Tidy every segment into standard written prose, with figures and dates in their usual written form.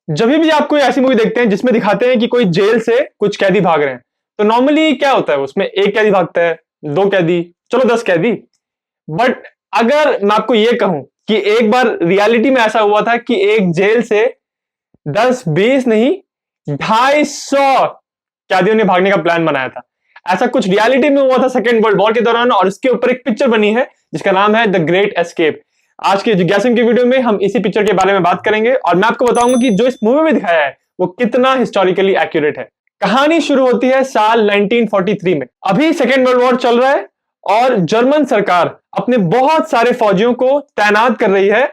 जब भी आप कोई ऐसी मूवी देखते हैं जिसमें दिखाते हैं कि कोई जेल से कुछ कैदी भाग रहे हैं, तो नॉर्मली क्या होता है, उसमें एक कैदी भागता है, दो कैदी, चलो 10 कैदी। बट अगर मैं आपको यह कहूं कि एक बार रियलिटी में ऐसा हुआ था कि एक जेल से 10-20 नहीं, 250 कैदियों ने भागने का प्लान बनाया था। ऐसा कुछ रियलिटी में हुआ था सेकेंड वर्ल्ड वॉर के दौरान, और उसके ऊपर एक पिक्चर बनी है जिसका नाम है द ग्रेट एस्केप। आज के जिज्ञासन की वीडियो में हम इसी पिक्चर के बारे में बात करेंगे और मैं आपको बताऊंगा कि जो इस मूवी में दिखाया है वो कितना हिस्टोरिकली एक्यूरेट है। कहानी शुरू होती है साल 1943 में। अभी सेकेंड वर्ल्ड वॉर चल रहा है और जर्मन सरकार अपने बहुत सारे फौजियों को तैनात कर रही है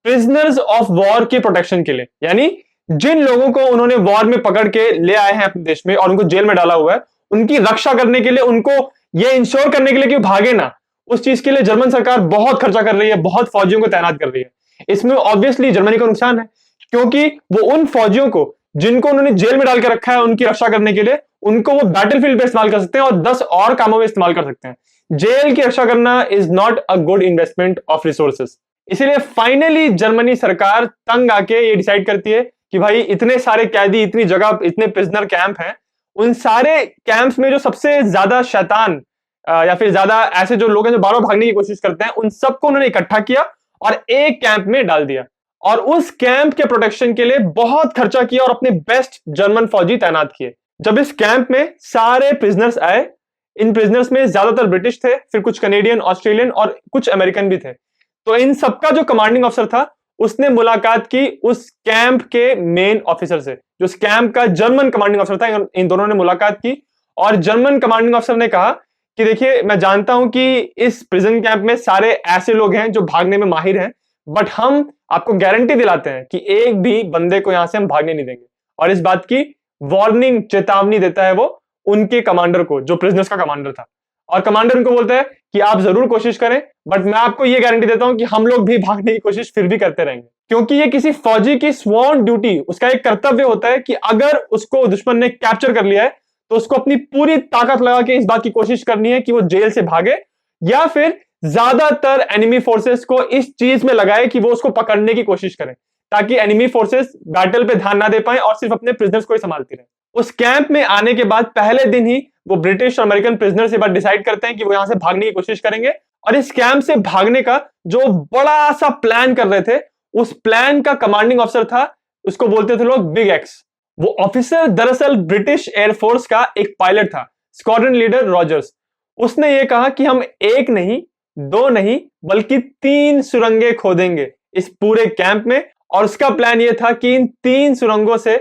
प्रिजनर्स ऑफ वॉर के प्रोटेक्शन के लिए। यानी जिन लोगों को उन्होंने वॉर में पकड़ के ले आए हैं अपने देश में और उनको जेल में डाला हुआ है, उनकी रक्षा करने के लिए, उनको ये इंश्योर करने के लिए कि भागे ना, उस चीज के लिए जर्मन सरकार बहुत खर्चा कर रही है, बहुत फौजियों को तैनात कर रही है। इसमें ऑब्वियसली जर्मनी को नुकसान है, क्योंकि वो उन फौजियों को जिनको उन्होंने जेल में डाल के रखा है उनकी रक्षा करने के लिए, उनको वो बैटलफील्ड पे इस्तेमाल कर सकते हैं और 10 और कामों में इस्तेमाल कर सकते हैं। जेल की रक्षा करना is not a good investment of resources. इसीलिए फाइनली जर्मनी सरकार तंग आके ये डिसाइड करती है कि भाई इतने सारे कैदी, इतनी जगह, इतने प्रिजनर कैंप हैं, उन सारे कैंप्स में जो सबसे ज्यादा शैतान या फिर ज्यादा ऐसे जो लोग हैं जो बार बार भागने की कोशिश करते हैं, उन सबको उन्होंने इकट्ठा किया और एक कैंप में डाल दिया और उस कैंप के प्रोटेक्शन के लिए बहुत खर्चा किया और अपने बेस्ट जर्मन फौजी तैनात किए। जब इस कैंप में सारे प्रिजनर्स आए, इन प्रिजनर्स में ज्यादातर ब्रिटिश थे, फिर कुछ कनेडियन, ऑस्ट्रेलियन और कुछ अमेरिकन भी थे। तो इन सबका जो कमांडिंग ऑफिसर था उसने मुलाकात की उस कैंप के मेन ऑफिसर से, जो उस कैंप का जर्मन कमांडिंग ऑफिसर था। इन दोनों ने मुलाकात की और जर्मन कमांडिंग ऑफिसर ने कहा कि देखिए, मैं जानता हूं कि इस प्रिजन कैंप में सारे ऐसे लोग हैं जो भागने में माहिर हैं, बट हम आपको गारंटी दिलाते हैं कि एक भी बंदे को यहां से हम भागने नहीं देंगे। और इस बात की वार्निंग, चेतावनी देता है वो उनके कमांडर को, जो प्रिजनर्स का कमांडर था। और कमांडर उनको बोलता है कि आप जरूर कोशिश करें, बट मैं आपको यह गारंटी देता हूं कि हम लोग भी भागने की कोशिश फिर भी करते रहेंगे, क्योंकि ये किसी फौजी की स्वॉर्न ड्यूटी, उसका एक कर्तव्य होता है कि अगर उसको दुश्मन ने कैप्चर कर लिया है तो उसको अपनी पूरी ताकत लगा के इस बात की कोशिश करनी है कि वो जेल से भागे, या फिर ज्यादातर एनिमी फोर्सेस को इस चीज में लगाए कि वो उसको पकड़ने की कोशिश करें, ताकि एनिमी फोर्सेस बैटल पे ध्यान ना दे पाए और सिर्फ अपने प्रिजनर्स को ही संभालती रहे। उस कैंप में आने के बाद पहले दिन ही वो ब्रिटिश और अमेरिकन प्रिजनर्स ये बात डिसाइड करते हैं कि वो यहां से भागने की कोशिश करेंगे। और इस कैंप से भागने का जो बड़ा सा प्लान कर रहे थे, उस प्लान का कमांडिंग ऑफिसर था, उसको बोलते थे लोग बिग एक्स। वो ऑफिसर दरअसल ब्रिटिश एयरफोर्स का एक पायलट था, स्क्वाड्रन लीडर रॉजर्स। उसने ये कहा कि हम एक नहीं, दो नहीं, बल्कि 3 सुरंगें खोदेंगे इस पूरे कैंप में। और उसका प्लान ये था कि इन 3 सुरंगों से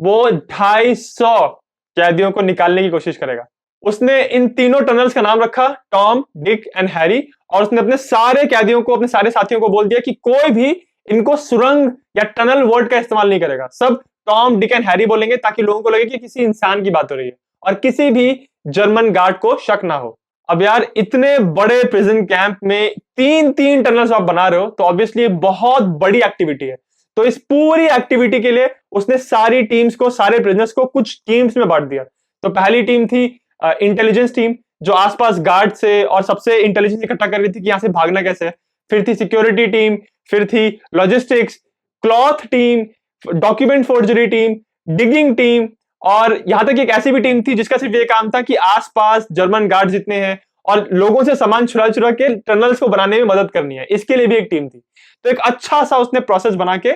वो 250 कैदियों को निकालने की कोशिश करेगा। उसने इन तीनों टनल्स का नाम रखा टॉम, डिक एंड हैरी, और उसने अपने सारे कैदियों को, अपने सारे साथियों को बोल दिया कि कोई भी इनको सुरंग या टनल वर्ड का इस्तेमाल नहीं करेगा, सब टॉम, डिक एंड हैरी बोलेंगे, ताकि लोगों को लगे कि किसी इंसान की बात हो रही है और किसी भी जर्मन गार्ड को शक ना हो। अब यार, इतने बड़े प्रिजन कैंप में 3-3 टनल्स आप बना रहे हो, तो ऑब्वियसली बहुत बड़ी एक्टिविटी है। तो इस पूरी एक्टिविटी के लिए उसने सारी टीम्स को, सारे प्रिजनर्स को कुछ टीम्स में बांट दिया। तो पहली टीम थी इंटेलिजेंस टीम, जो आसपास गार्ड से और सबसे इंटेलिजेंस इकट्ठा कर रही थी कि यहां से भागना कैसे है। फिर थी सिक्योरिटी टीम, फिर थी logistics, cloth team, document forgery team, digging team, और यहां तक एक ऐसी भी टीम थी जिसका सिर्फ ये काम था कि आसपास जर्मन गार्ड जितने हैं और लोगों से सामान चुरा चुरा के टनल्स को बनाने में मदद करनी है, इसके लिए भी एक टीम थी। तो एक अच्छा सा उसने प्रोसेस बना के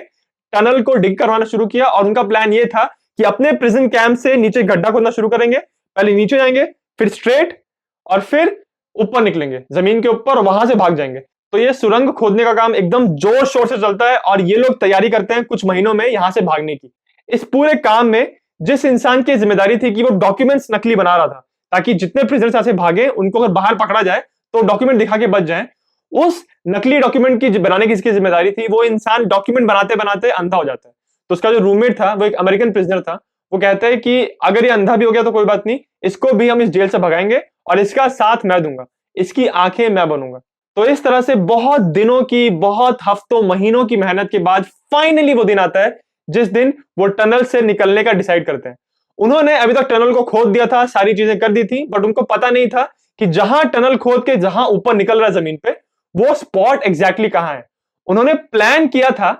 टनल को डिग करवाना शुरू किया और उनका प्लान ये था कि अपने प्रिजन कैंप से नीचे गड्ढा खोदना शुरू करेंगे। पहले नीचे जाएंगे, फिर स्ट्रेट, और फिर ऊपर निकलेंगे जमीन के ऊपर और वहां से भाग जाएंगे। तो ये सुरंग खोदने का काम एकदम जोर शोर से चलता है और ये लोग तैयारी करते हैं कुछ महीनों में यहां से भागने की। इस पूरे काम में जिस इंसान की जिम्मेदारी थी कि वो डॉक्यूमेंट्स नकली बना रहा था, ताकि जितने प्रिजनर्स यहां से भागे उनको अगर बाहर पकड़ा जाए तो डॉक्यूमेंट दिखा के बच जाए, उस नकली डॉक्यूमेंट की बनाने की इसकी जिम्मेदारी थी। वो इंसान डॉक्यूमेंट बनाते बनाते अंधा हो जाता है। तो उसका जो रूममेट था, वो एक अमेरिकन प्रिजनर था, वो कहता है कि अगर ये अंधा भी हो गया तो कोई बात नहीं, इसको भी हम इस जेल से भगाएंगे और इसका साथ मैं दूंगा, इसकी आंखें मैं बनूंगा। तो इस तरह से बहुत दिनों की, बहुत हफ्तों, महीनों की मेहनत के बाद फाइनली वो दिन आता है जिस दिन वो टनल से निकलने का डिसाइड करते हैं। उन्होंने अभी तक टनल को खोद दिया था, सारी चीजें कर दी थी, बट उनको पता नहीं था कि जहां टनल खोद के जहां ऊपर निकल रहा है जमीन पे, वो स्पॉट एग्जैक्टली कहां है। उन्होंने प्लान किया था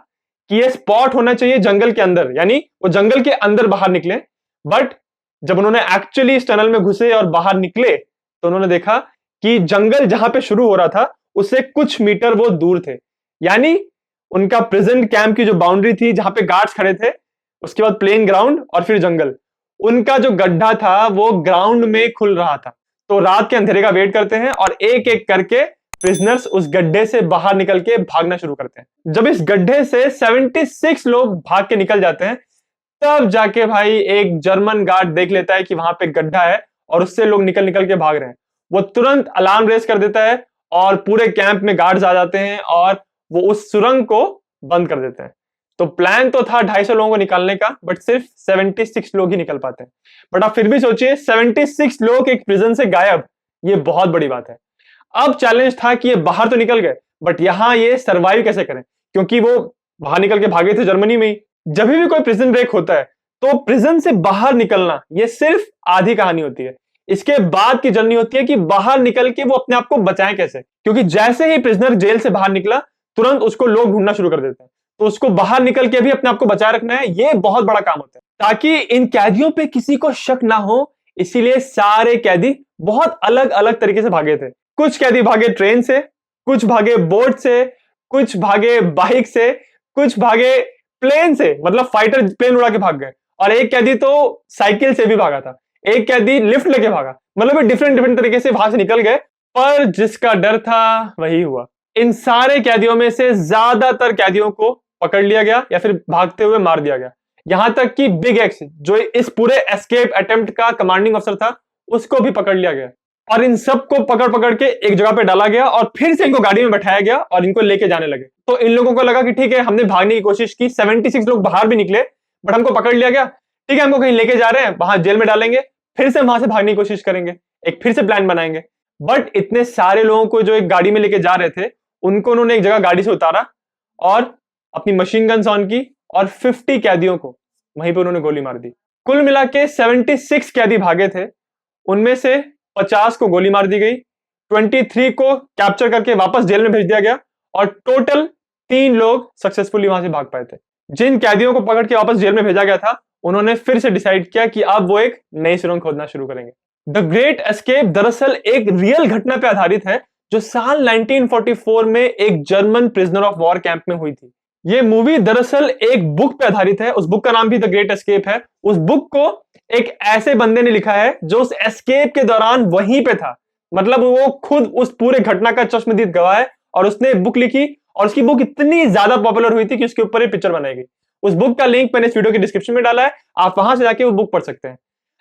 कि ये स्पॉट होना चाहिए जंगल के अंदर, यानी वो जंगल के अंदर बाहर निकले। बट जब उन्होंने एक्चुअली इस टनल में घुसे और बाहर निकले तो उन्होंने देखा कि जंगल जहां पे शुरू हो रहा था उससे कुछ मीटर वो दूर थे। यानी उनका प्रेजेंट कैंप की जो बाउंड्री थी, जहां पे गार्ड्स खड़े थे, उसके बाद प्लेन ग्राउंड और फिर जंगल, उनका जो गड्ढा था वो ग्राउंड में खुल रहा था। तो रात के अंधेरे का वेट करते हैं और एक एक करके प्रिजनर्स उस गड्ढे से बाहर निकल के भागना शुरू करते हैं। जब इस गड्ढे से 76 लोग भाग के निकल जाते हैं, तब जाके भाई एक जर्मन गार्ड देख लेता है कि वहां पे गड्ढा है और उससे लोग निकल निकल के भाग रहे हैं। वो तुरंत अलार्म रेस कर देता है और पूरे कैंप में गार्ड्स आ जाते हैं और वो उस सुरंग को बंद कर देते हैं। तो प्लान तो था 250 लोगों को निकालने का, बट सिर्फ 76 लोग ही निकल पाते हैं। बट आप फिर भी सोचिए 76 लोग एक प्रिजन से गायब, ये बहुत बड़ी बात है। अब चैलेंज था कि ये बाहर तो निकल गए, बट यहां ये सरवाइव कैसे करें, क्योंकि वो बाहर निकल के भागे थे जर्मनी में ही। जब भी कोई प्रिजन ब्रेक होता है तो प्रिजन से बाहर निकलना ये सिर्फ आधी कहानी होती है। इसके बाद की जर्नी होती है कि बाहर निकल के वो अपने आप को बचाएं कैसे, क्योंकि जैसे ही प्रिजनर जेल से बाहर निकला तुरंत उसको लोग ढूंढना शुरू कर देते हैं। तो उसको बाहर निकल के भी अपने आप को बचाए रखना है, ये बहुत बड़ा काम होता है ताकि इन कैदियों पे किसी को शक ना हो। इसीलिए सारे कैदी बहुत अलग अलग तरीके से भागे थे। कुछ कैदी भागे ट्रेन से, कुछ भागे बोट से, कुछ भागे बाइक से, कुछ भागे प्लेन से, मतलब फाइटर प्लेन उड़ा के भाग गए, और एक कैदी तो साइकिल से भी भागा था, एक कैदी लिफ्ट लेके भागा। मतलब डिफरेंट डिफरेंट तरीके से वहां से निकल गए, पर जिसका डर था वही हुआ। इन सारे कैदियों में से ज्यादातर कैदियों को पकड़ लिया गया या फिर भागते हुए मार दिया गया। यहां तक कि बिग एक्स, जो इस पूरे एस्केप अटेम्प्ट का कमांडिंग अफसर था, उसको भी पकड़ लिया गया। और इन सबको पकड़ पकड़ के एक जगह पे डाला गया और फिर से इनको गाड़ी में बैठाया गया और इनको लेके जाने लगे। तो इन लोगों को लगा कि ठीक है, हमने भागने की कोशिश की, 76 लोग बाहर भी निकले, बट हमको पकड़ लिया गया, ठीक है, हमको कहीं लेके जा रहे हैं, वहां जेल में डालेंगे, फिर से वहां से भागने की कोशिश करेंगे, एक फिर से प्लान बनाएंगे। बट इतने सारे लोगों को जो एक गाड़ी में लेके जा रहे थे, उनको उन्होंने एक जगह गाड़ी से उतारा और अपनी मशीन गन्स ऑन की और 50 कैदियों को वहीं पे उन्होंने गोली मार दी। कुल मिला के 76 कैदी भागे थे, उनमें से 50 को गोली मार दी गई, 23 को कैप्चर करके वापस जेल में भेज दिया गया और टोटल 3 लोग सक्सेसफुली वहां से भाग पाए थे। जिन कैदियों को पकड़ के वापस जेल में भेजा गया था, उन्होंने फिर से डिसाइड किया कि अब वो एक नई सुरंग खोदना शुरू करेंगे। द ग्रेट एस्केप दरअसल एक रियल घटना पे आधारित है, जो साल 1944 में एक German prisoner of war camp में हुई थी। ये मूवी दरअसल एक बुक पे आधारित है, उस बुक का नाम भी द ग्रेट एस्केप है। उस बुक को एक ऐसे बंदे ने लिखा है जो उस एस्केप के दौरान वहीं पे था, मतलब वो खुद उस पूरे घटना का चश्मदीद गवाह है, और उसने बुक लिखी और उसकी बुक इतनी ज्यादा पॉपुलर हुई थी कि उसके ऊपर एक पिक्चर बनाई गई। उस बुक का लिंक मैंने इस वीडियो के डिस्क्रिप्शन में डाला है, आप वहां से जाके वो बुक पढ़ सकते हैं।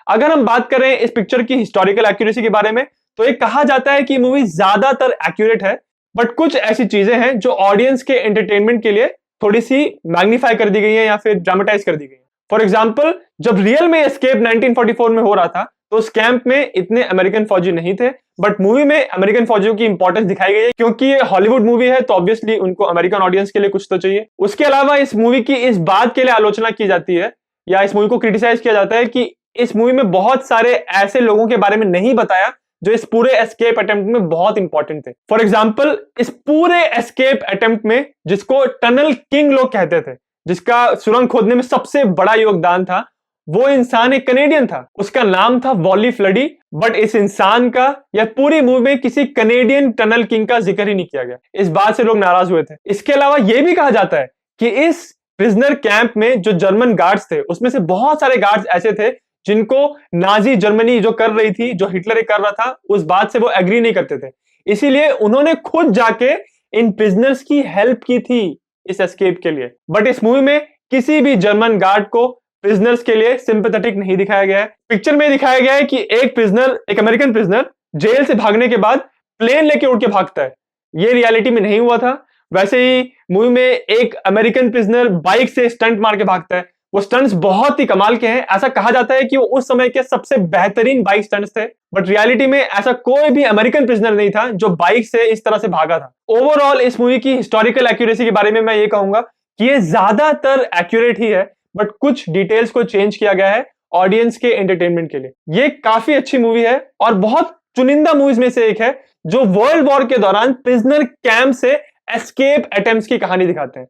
अगर हम बात करें इस पिक्चर की हिस्टोरिकल एक्यूरेसी के बारे में, तो ये कहा जाता है कि मूवी ज्यादातर एक्यूरेट है, बट कुछ ऐसी चीजें हैं जो ऑडियंस के एंटरटेनमेंट के लिए थोड़ी सी मैग्नीफाई कर दी गई है या फिर ड्रामेटाइज कर दी गई है। फॉर एग्जाम्पल, जब रियल में एस्केप 1944 में हो रहा था तो उस कैंप में इतने अमेरिकन फौजी नहीं थे, बट मूवी में अमेरिकन फौजियों की इंपॉर्टेंस दिखाई गई है, क्योंकि ये हॉलीवुड मूवी है तो ऑब्वियसली उनको अमेरिकन ऑडियंस के लिए कुछ तो चाहिए। उसके अलावा इस मूवी की इस बात के लिए आलोचना की जाती है या इस मूवी को क्रिटिसाइज किया जाता है कि इस मूवी में बहुत सारे ऐसे लोगों के बारे में नहीं बताया जो इस पूरे एस्केप अटेम्प्ट में बहुत इंपॉर्टेंट थे। फॉर एग्जाम्पल, इस पूरे एस्केप अटेम्प्ट में जिसको टनल किंग लोग कहते थे, जिसका सुरंग खोदने में सबसे बड़ा योगदान था, वो इंसान एक कनेडियन था, उसका नाम था वॉली फ्लडी। बट इस इंसान का या पूरी मूवी में किसी कनेडियन टनल किंग का जिक्र ही नहीं किया गया। इस बात से लोग नाराज हुए थे। इसके अलावा यह भी कहा जाता है कि इस प्रिजनर कैंप में जो जर्मन गार्ड्स थे, उसमें से बहुत सारे गार्ड्स ऐसे थे जिनको नाजी जर्मनी जो कर रही थी, जो हिटलर कर रहा था, उस बात से वो एग्री नहीं करते थे। इसीलिए उन्होंने खुद जाके इन प्रिजनर्स की हेल्प की थी इस एस्केप के लिए। बट इस मूवी में किसी भी जर्मन गार्ड को प्रिजनर्स के लिए सिंपैथेटिक नहीं दिखाया गया है। पिक्चर में दिखाया गया है कि एक अमेरिकन प्रिजनर जेल से भागने के बाद प्लेन लेके उड़ के भागता है। ये रियलिटी में नहीं हुआ था। वैसे ही मूवी में एक अमेरिकन प्रिजनर बाइक से स्टंट मार के भागता है। वो स्टंट्स बहुत ही कमाल के हैं। ऐसा कहा जाता है कि वो उस समय के सबसे बेहतरीन बाइक स्टंट्स थे, बट रियलिटी में ऐसा कोई भी अमेरिकन प्रिजनर नहीं था जो बाइक से इस तरह से भागा था। ओवरऑल इस मूवी की हिस्टोरिकल एक्यूरेसी के बारे में मैं ये कहूंगा कि ये ज्यादातर एक्यूरेट ही है, बट कुछ डिटेल्स को चेंज किया गया है ऑडियंस के एंटरटेनमेंट के लिए। ये काफी अच्छी मूवी है और बहुत चुनिंदा मूवीज में से एक है जो वर्ल्ड वॉर के दौरान प्रिजनर कैंप से एस्केप अटेम्प्ट्स की कहानी दिखाते हैं।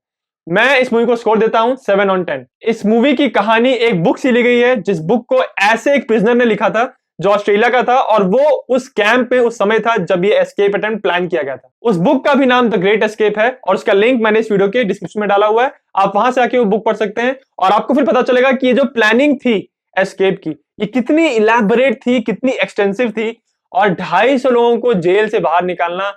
मैं इस मूवी को स्कोर देता हूं 7/10। इस मूवी की कहानी एक बुक से ली गई है, जिस बुक को ऐसे एक प्रिजनर ने लिखा था जो ऑस्ट्रेलिया का था, और वो उस कैंप में उस समय था जब ये एस्केप अटेम्प्ट प्लान किया गया था। उस बुक का भी नाम द ग्रेट एस्केप है, और उसका लिंक मैंने इस वीडियो के डिस्क्रिप्शन में डाला हुआ है। आप वहां से आके वो बुक पढ़ सकते हैं, और आपको फिर पता चलेगा कि ये जो प्लानिंग थी एस्केप की, ये कितनी इलैबोरेट थी, कितनी एक्सटेंसिव थी। और 250 लोगों को जेल से बाहर निकालना,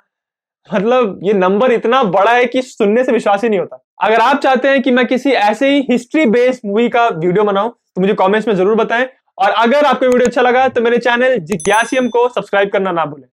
मतलब ये नंबर इतना बड़ा है कि सुनने से विश्वास ही नहीं होता। अगर आप चाहते हैं कि मैं किसी ऐसे ही हिस्ट्री बेस्ड मूवी का वीडियो बनाऊं तो मुझे कमेंट्स में जरूर बताएं, और अगर आपको वीडियो अच्छा लगा तो मेरे चैनल जिज्ञासियम को सब्सक्राइब करना ना भूलें।